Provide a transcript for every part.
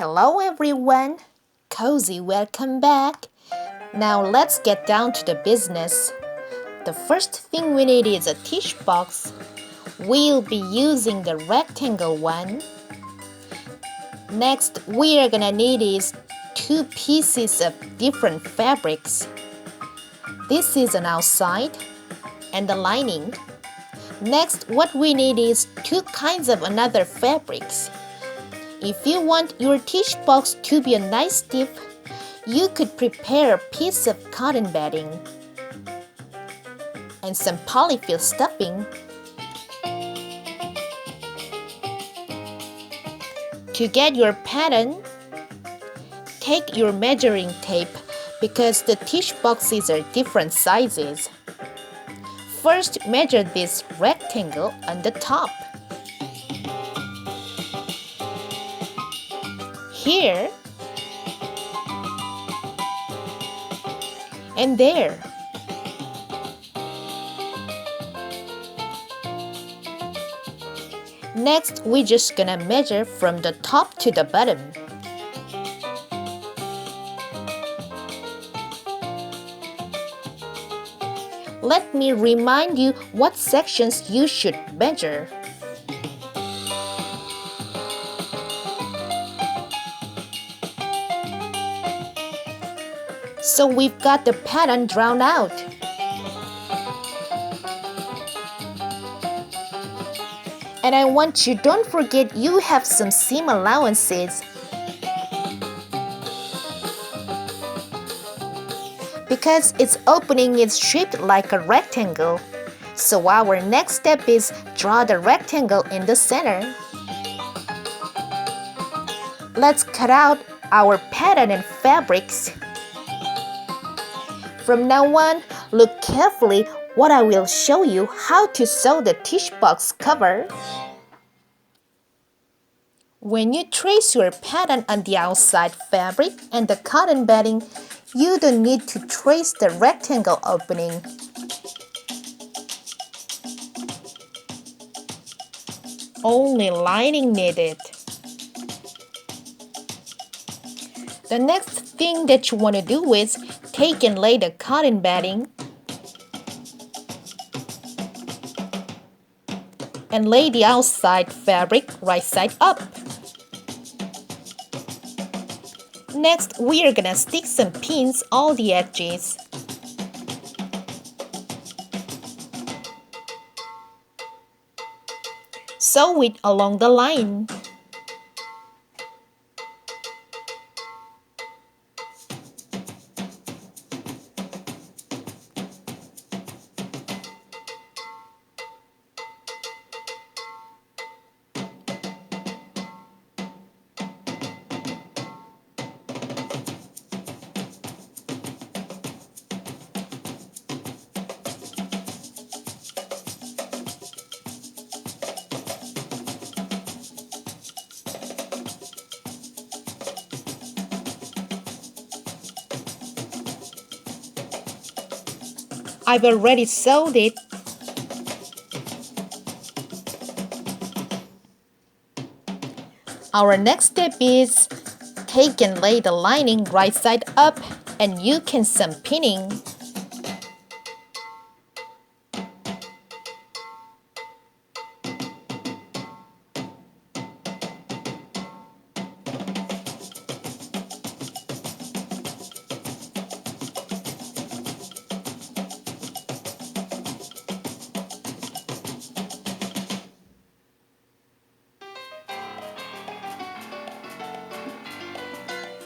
Hello everyone! Cozy, welcome back! Now let's get down to the business. The first thing we need is a tissue box. We'll be using the rectangle one. Next, we are gonna need is 2 pieces of different fabrics. This is an outside and the lining. Next, what we need is 2 kinds of another fabrics. If you want your tissue box to be a nice stiff, you could prepare a piece of cotton batting and some polyfill stuffing. To get your pattern, take your measuring tape because the tissue boxes are different sizes. First, measure this rectangle on the top. Here and there. Next, we're just gonna measure from the top to the bottom. Let me remind you what sections you should measure. So we've got the pattern drawn out. And I want you don't forget you have some seam allowances. Because its opening is shaped like a rectangle. So our next step is draw the rectangle in the center. Let's cut out our pattern and fabrics. From now on, look carefully what I will show you how to sew the tissue box cover. When you trace your pattern on the outside fabric and the cotton batting, you don't need to trace the rectangle opening. Only lining needed. The next thing that you want to do is take and lay the cotton batting and lay the outside fabric right side up. Next, we are gonna stick some pins all the edges. Sew it along the line. I've already sewed it. Our next step is take and lay the lining right side up and you can some pinning.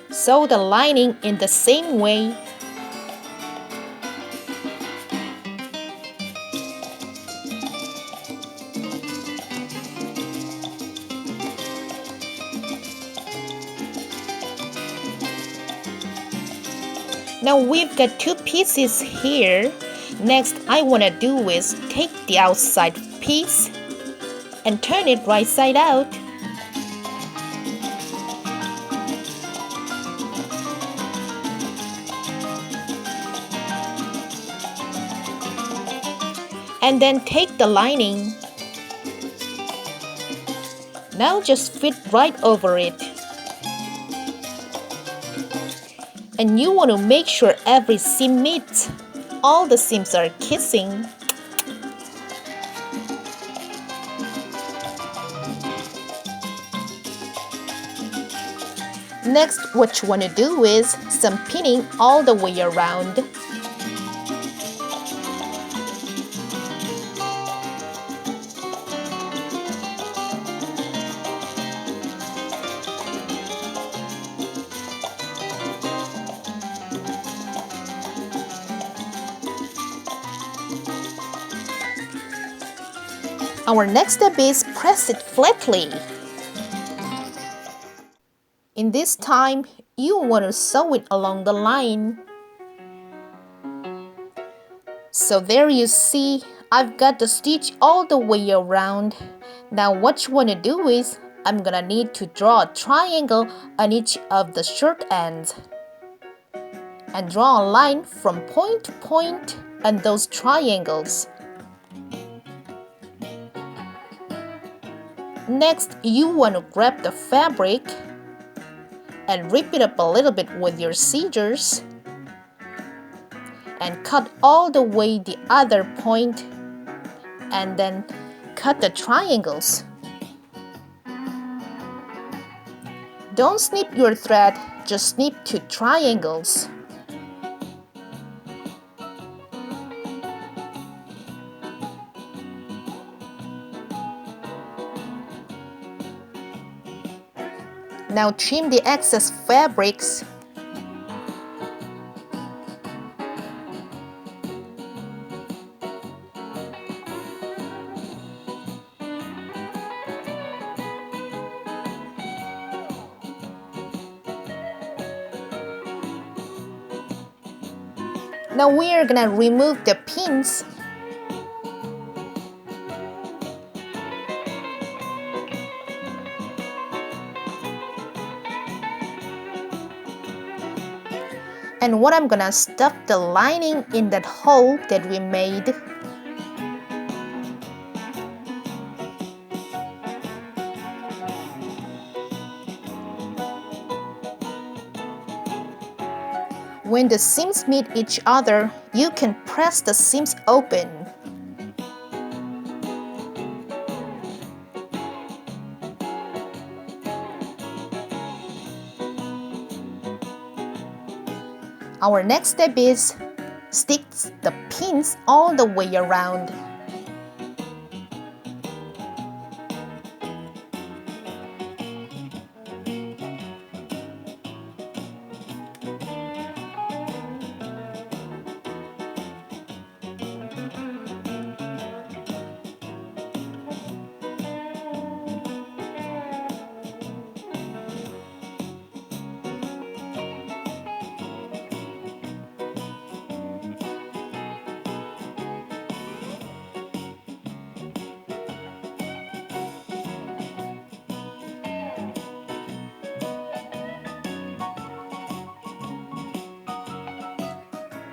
Sew the lining in the same way. Now we've got 2 pieces here. Next, I want to do is take the outside piece and turn it right side out. And then take the lining. Now just fit right over it. And you want to make sure every seam meets. All the seams are kissing. Next, what you want to do is some pinning all the way around. Our next step is press it flatly. In this time, you want to sew it along the line. So there you see, I've got the stitch all the way around. Now what you want to do is, I'm gonna need to draw a triangle on each of the shirt ends. And draw a line from point to point on those triangles. Next, you want to grab the fabric and rip it up a little bit with your scissors and cut all the way the other point and then cut the triangles. Don't snip your thread, just snip two triangles. Now trim the excess fabrics. Now we are gonna remove the pins. And what I'm gonna stuff the lining in that hole that we made. When the seams meet each other, you can press the seams open. Our next step is stick the pins all the way around.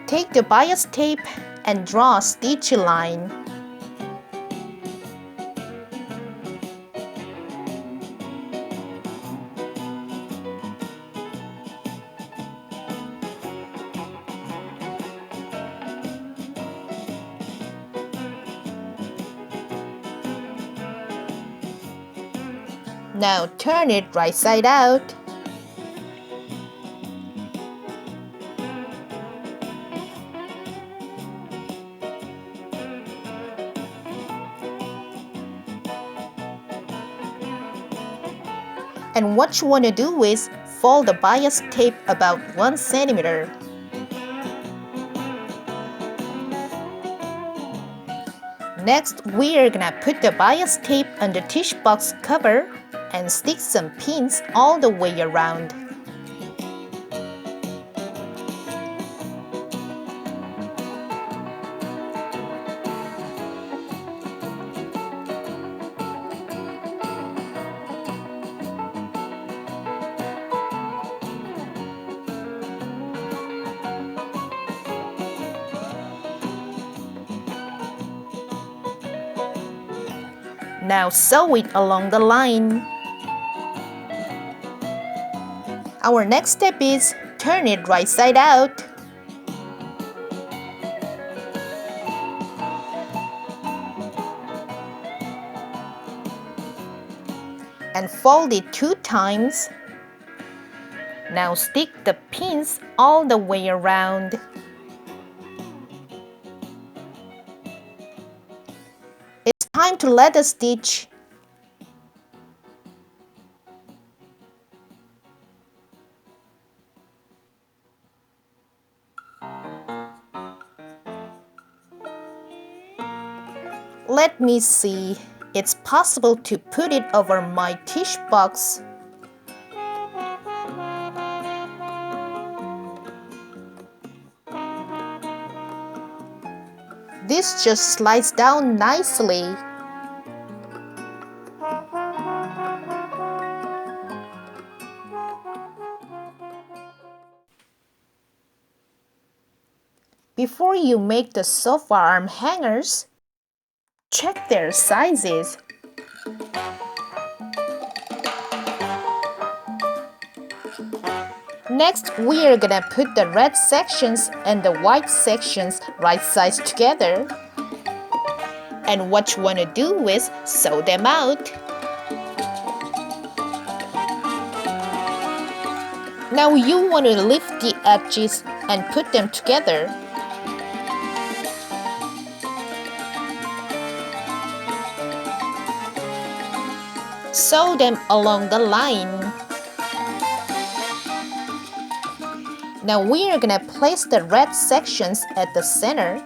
Take the bias tape and draw a stitch line. Now turn it right side out. And what you want to do is fold the bias tape about 1 centimeter. Next, we are gonna put the bias tape on the tissue box cover and stick some pins all the way around. Now sew it along the line. Our next step is turn it right side out. And fold it 2 times. Now stick the pins all the way around. It's time to leather stitch. Let me see. It's possible to put it over my tissue box. This just slides down nicely. Before you make the sofa arm hangers, check their sizes. Next, we are gonna put the red sections and the white sections right sides together. And what you wanna do is sew them out. Now you wanna lift the edges and put them together. Sew them along the line. Now we are gonna place the red sections at the center.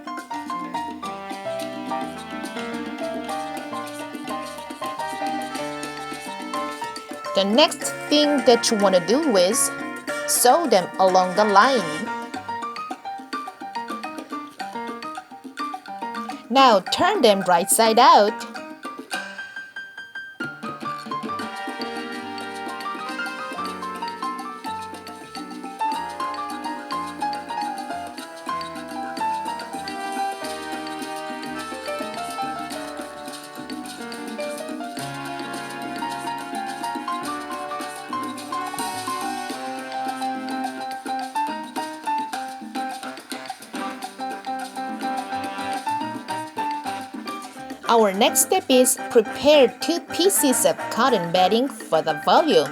The next thing that you wanna do is sew them along the line. Now turn them right side out. Our next step is prepare 2 pieces of cotton batting for the volume.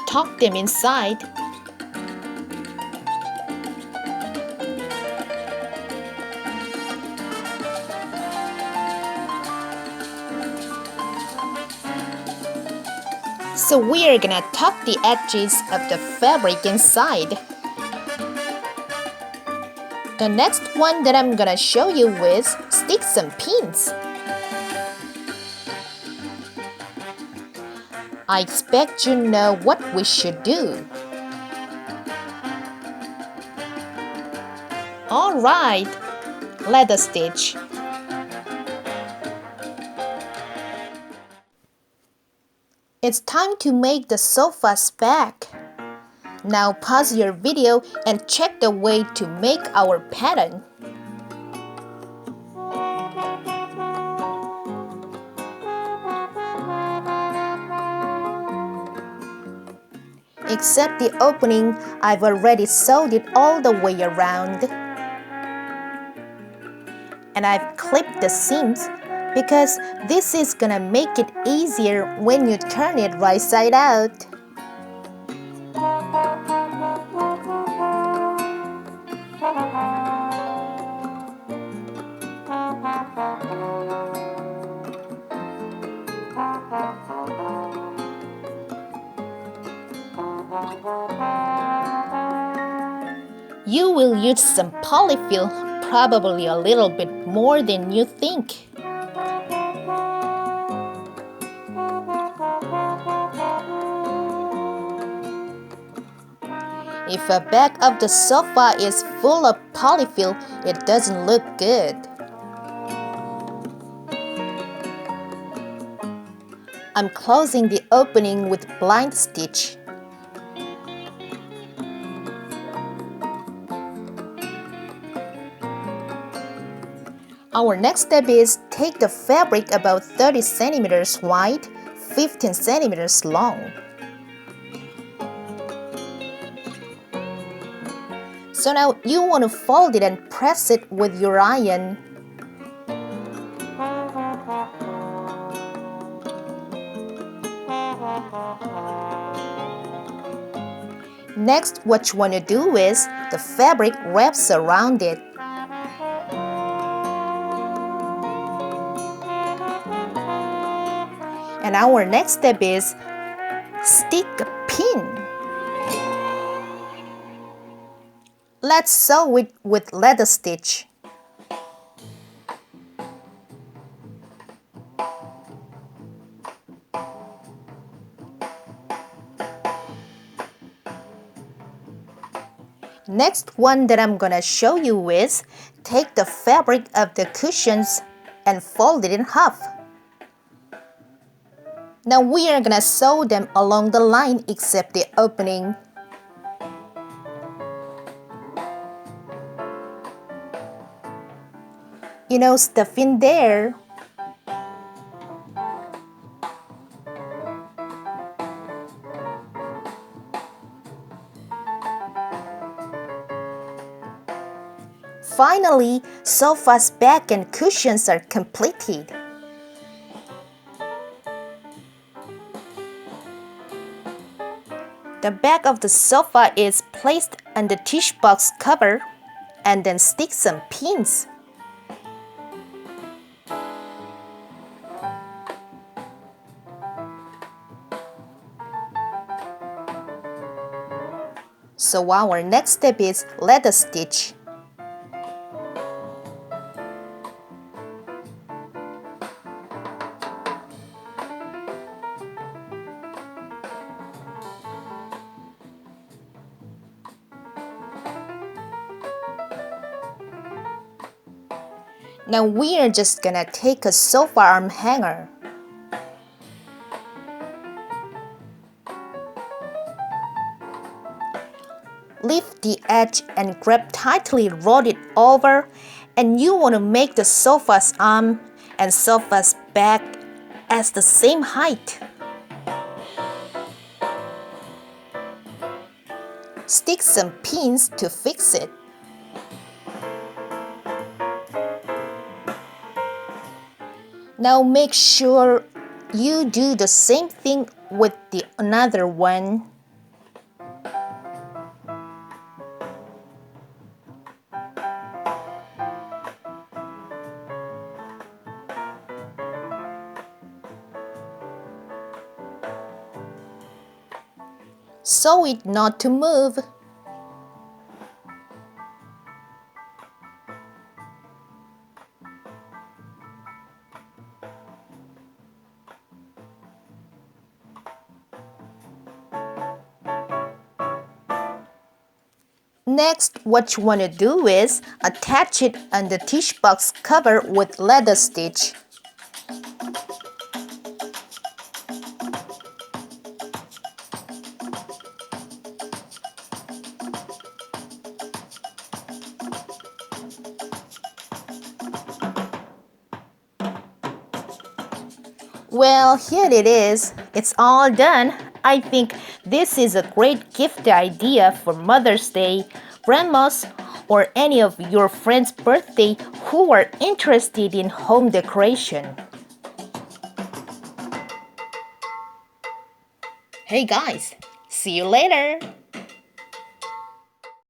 Tuck them inside. So we are gonna tuck the edges of the fabric inside. The next one that I'm gonna show you is stick some pins. I expect you know what we should do. Alright, leather stitch. It's time to make the sofa's back. Now pause your video and check the way to make our pattern. Except the opening, I've already sewed it all the way around. And I've clipped the seams because this is gonna make it easier when you turn it right side out. You will use some polyfill, probably a little bit more than you think. If a back of the sofa is full of polyfill, it doesn't look good. I'm closing the opening with blind stitch. Our next step is take the fabric about 30 centimeters wide, 15 centimeters long. So now you want to fold it and press it with your iron. Next, what you want to do is the fabric wraps around it. And our next step is stick a pin. Let's sew it with leather stitch. Next one that I'm gonna show you is take the fabric of the cushions and fold it in half. Now we are gonna sew them along the line except the opening. Stuff in there. Finally, sofa's back and cushions are completed. The back of the sofa is placed on the tissue box cover and then stick some pins. So our next step is leather stitch. Now we are just gonna take a sofa arm hanger. Lift the edge and grab tightly, roll it over, and you want to make the sofa's arm and sofa's back as the same height. Stick some pins to fix it. Now make sure you do the same thing with the another one. Sew it not to move. Next, what you want to do is attach it on the tissue box cover with leather stitch. Well, here it is. It's all done. I think this is a great gift idea for Mother's Day, Grandma's, or any of your friends' birthday who are interested in home decoration. Hey guys, see you later!